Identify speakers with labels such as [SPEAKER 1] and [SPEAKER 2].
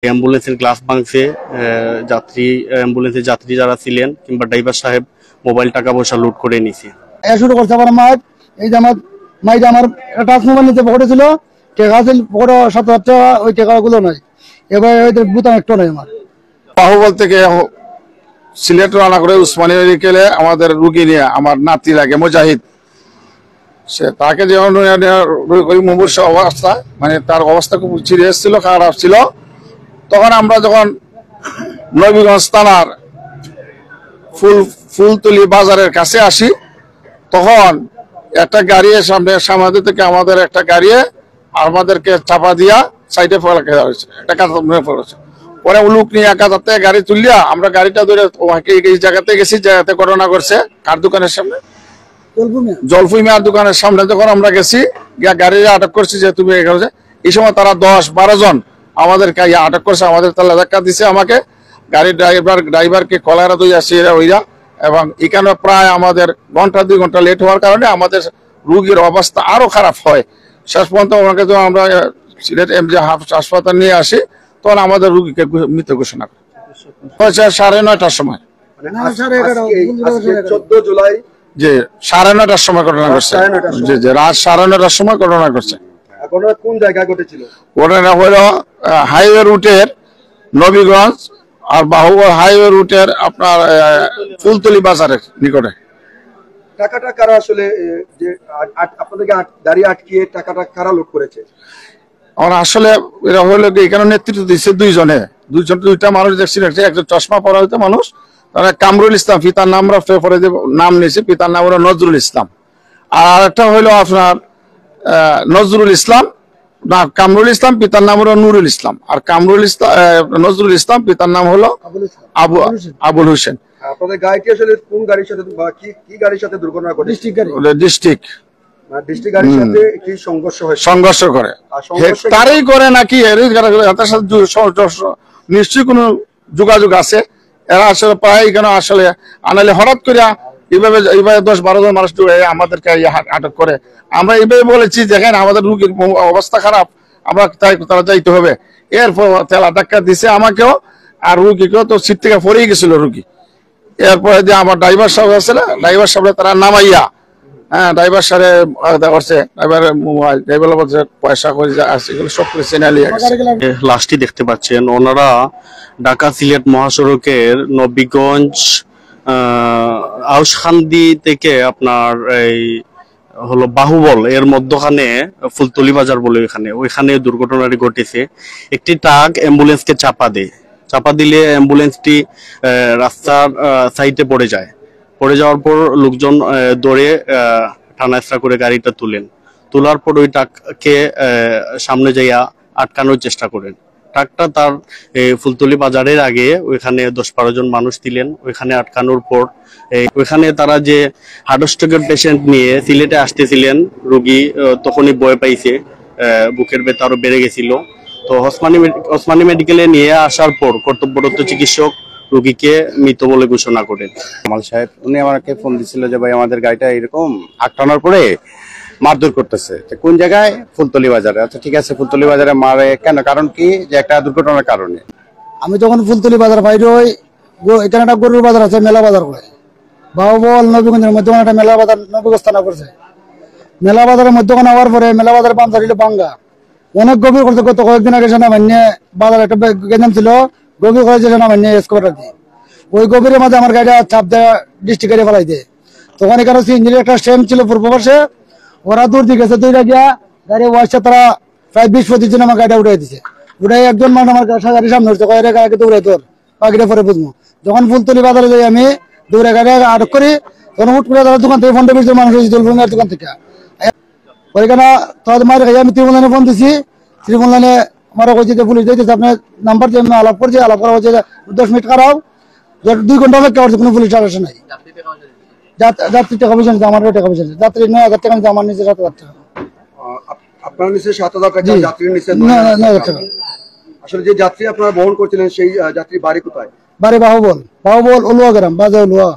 [SPEAKER 1] অ্যাম্বুলেন্সের গ্লাস ভাঙছে, অ্যাম্বুলেন্সের যাত্রী যারা ছিলেন কিংবা ড্রাইভার সাহেব মোবাইল টাকা পয়সা লুট করে নিছে।
[SPEAKER 2] শুরু করছে আমার মা, এই যে আমার মাইটা আমার টাচ মোবাইল নিতে পকেটে ছিল, টাকা ছিল পকেটে 7,000 টাকা, ওই টাকাগুলো নাই, এবার বুতাম একটু নাই আমার।
[SPEAKER 3] বাহুবল থেকে সিলেট রানা করে উসমানী মেডিকেলে আমাদের রুগী নিয়ে আমার নাতি লাগে মুজাহিদ, সে তাকে যখন মুমূর্ষ অবস্থা, মানে তার অবস্থা খুব সিরিয়াস ছিল, খারাপ ছিল। তখন আমরা যখন নবীগঞ্জ থানার ফুলতলি বাজারের কাছে আসি, তখন একটা গাড়ি সামনে থেকে আমাদের একটা গাড়ি আমাদেরকে চাপা দিয়া সাইডে ফেলা হয়েছে, একটা ফেলেছে। পরে লোক নিয়ে একা যাতে গাড়ি তুলিয়া আমরা গাড়িটা ধরে এই জায়গাতে গেছি, জায়গাতে ঘটনা করছে কার দোকানের সামনে, জলফুই মিয়ার দোকানের সামনে। যখন আমরা গেছি গাড়ি আটক করছি যে তুমি এই সময় তারা 10-12 জন আমাদেরকে আটক করছে, আমাদের তালা ধাক্কা দিছে আমাকে, গাড়ির ড্রাইভারকে কলারা দুই আসি ওইরা, এবং এখানে প্রায় আমাদের 1-2 ঘন্টা লেট হওয়ার কারণে আমাদের রুগীর অবস্থা আরো খারাপ হয়। শেষ পর্যন্ত ওনাকে যখন আমরা সিলেট এমজি হাসপাতাল নিয়ে আসি, তখন আমাদের রুগীকে মৃত ঘোষণা করে হয়েছে 9:30টার সময়।
[SPEAKER 4] 14 জুলাই
[SPEAKER 3] যে 9:30টার সময় ঘটনা ঘটছে, যে রাত 9:30টার সময় ঘটনা ঘটছে।
[SPEAKER 4] কোন জায়গায় ঘটেছিল?
[SPEAKER 3] ঘটনা হলো হাইওয়ে রুটের নবীগঞ্জ আর বাহুবল হাইওয়ে রুটের আপনার ফুলতলি বাজারের নিকটে।
[SPEAKER 4] টাকাটা কারা আসলে যে আপনাদেরকে গাড়ি আটকিয়ে টাকাটা কারা লুট করেছে?
[SPEAKER 3] আমরা আসলে এরা হলো এখানে নেতৃত্ব দিচ্ছে দুইটা মানুষ দেখছি, একজন চশমা পরা হইতে মানুষ, তারা কামরুল ইসলাম, পিতার নাম নাম নিয়েছে, পিতার নাম হলো নজরুল ইসলাম। আর একটা হইলো আপনার নজরুল ইসলাম, না কামরুল ইসলাম, পিতার নাম হলো নুরুল ইসলাম। আর নজরুল ইসলাম, পিতার নাম হলো আবুল হোসেন।
[SPEAKER 4] আপনাদের গাড়িটি আসলে কোন গাড়ির সাথে বা কি গাড়ির সাথে দুর্ঘটনা ঘটে?
[SPEAKER 3] ডিস্ট্রিক্ট
[SPEAKER 4] গাড়ির সাথে কি
[SPEAKER 3] সংঘর্ষ করে, তারই করে নাকি নিশ্চয়ই কোনো যোগাযোগ আছে। এরা আসলে প্রায় এখানে আসলে আনালে হঠাৎ করে এইভাবে 10-12 জন মানুষ আমাদেরকে আটক করে। আমরা এইভাবে বলেছি দেখেন আমাদের রুগীর অবস্থা খারাপ, আমরা তারা যাইতে হবে। এরপর তেলা ধাক্কা দিছে আমাকেও আর রুগীকেও, তো সিট থেকে পড়েই গেছিল রুগী। এরপরে যে আমার ড্রাইভার সাহেব আছে না, ড্রাইভার সাহেব তারা নামাইয়া, ড্রাইভার সাহেব করছে, ড্রাইভার বলছে পয়সা করে এগুলো সব করে
[SPEAKER 1] লাশটি দেখতে পাচ্ছেন, ওনারা ঢাকা সিলেট মহাসড়কের নবীগঞ্জ আউশখান্দি থেকে আপনার এই হলো বাহুবল এর মধ্যখানে ফুলতলি বাজার বলে ওইখানে দুর্ঘটনাটি ঘটেছে। একটি ট্রাক অ্যাম্বুলেন্সকে চাপা দিলে অ্যাম্বুলেন্সটি রাস্তার সাইডে পড়ে যাওয়ার পর লোকজন দৌড়ে টানাস্তা করে গাড়িটা তোলার পর ওই ট্রাককে সামনে যাইয়া আটকানোর চেষ্টা করেন। ট্রাকটা তার ফুলতলি বাজারের আগে ওইখানে 10-12 জন মানুষ ছিলেন, ওইখানে আটকানোর পর ওইখানে তারা যে হার্ট স্ট্রোকের পেশেন্ট নিয়ে সিলেটে আসতেছিলেন রোগী, তখনই ভয় পাইছে, বুকের ব্যথা আরো বেড়ে গেছিল। তো ওসমানী মেডিকেলে নিয়ে আসার পর কর্তব্যরত চিকিৎসক রোগীকে মৃত বলে ঘোষণা করেন।
[SPEAKER 5] কামাল সাহেব উনি আমাকে ফোন দিছিল যে ভাই আমাদের গাড়িটা এরকম আটকানোর পরে মারধর করতেছে, কোন জায়গায়? ফুলতলি বাজারে। আচ্ছা ঠিক আছে, ফুলতলি বাজারে মারে কেন, কারণ কি? যে একটা দুর্ঘটনার কারণে।
[SPEAKER 2] আমি যখন ফুলতলি বাজার বাইরে হই, এখানে একটা গরুর বাজার আছে, মেলা বাজার করে বাহুবল নবীগঞ্জের মধ্যখানে একটা মেলা বাজার নবীগঞ্জ থানা করছে। মেলা বাজারের মধ্যখানে হওয়ার পরে মেলা বাজারের পাঞ্চার ভাঙ্গা অনেক গভীর করছে। গত কয়েকদিন আগে সেনাবাহিনী বাজার একটা গেঞ্জাম ছিল, গভীর করেছে সেনাবাহিনী এসকোয়ার দিয়ে, ওই গভীরের মাঝে আমার গাড়িটা চাপ দেওয়া ডিস্ট্রিক্ট গাড়ি ফেলাই দেয়। তখন এখানে সিএনজির একটা স্ট্যান্ড ছিল পূর্ব পাশে, ওরা দূর দিকে গেছে, দূরে গিয়া গাড়ি ওয়াইসে তারা প্রায় 20-25 জন আমার গাড়িটা উঠাই দিছে। উঠাই একজন মানুষ আমার গাড়ির সামনে উঠছে, গাড়ি দৌড়ে তোর বাকিটা পরে বুঝবো। যখন ফুলতলি বাজারে যাই আমি দৌড়ে গাড়ি আটক করি, তখন হুট করে তারা দোকান থেকে ফোনটা বেশি মানুষ জলফুঙ্গার দোকান থেকে ওইখানে তাদের মায়ের কাছে আমি ত্রিমূল ফোন দিছি। ত্রিমূল লাইনে আমার কইছে যে পুলিশ দিয়েছে আপনার নাম্বার দিয়ে আমি আলাপ করছি, আলাপ করা হচ্ছে 10 মিনিট খারাপ, 2 ঘন্টা অপেক্ষা করছে, কোনো পুলিশ আসে নাই। যাত্রী টাকা পয়সা নিচ্ছে, আমার টাকা পয়সা নিচ্ছে, যাত্রী 9,000 টাকা নিচ্ছে, আমার নিচে 7,000 টাকা।
[SPEAKER 4] আপনার নিচে 7,000 টাকা, যাত্রীর নিচে 9,000 টাকা। আসলে যে যাত্রী আপনারা বহন করছিলেন সেই যাত্রীর বাড়ি কোথায়?
[SPEAKER 2] বাড়ি বাহুবল, অলুয়া গ্রাম, বাজে অলুয়া।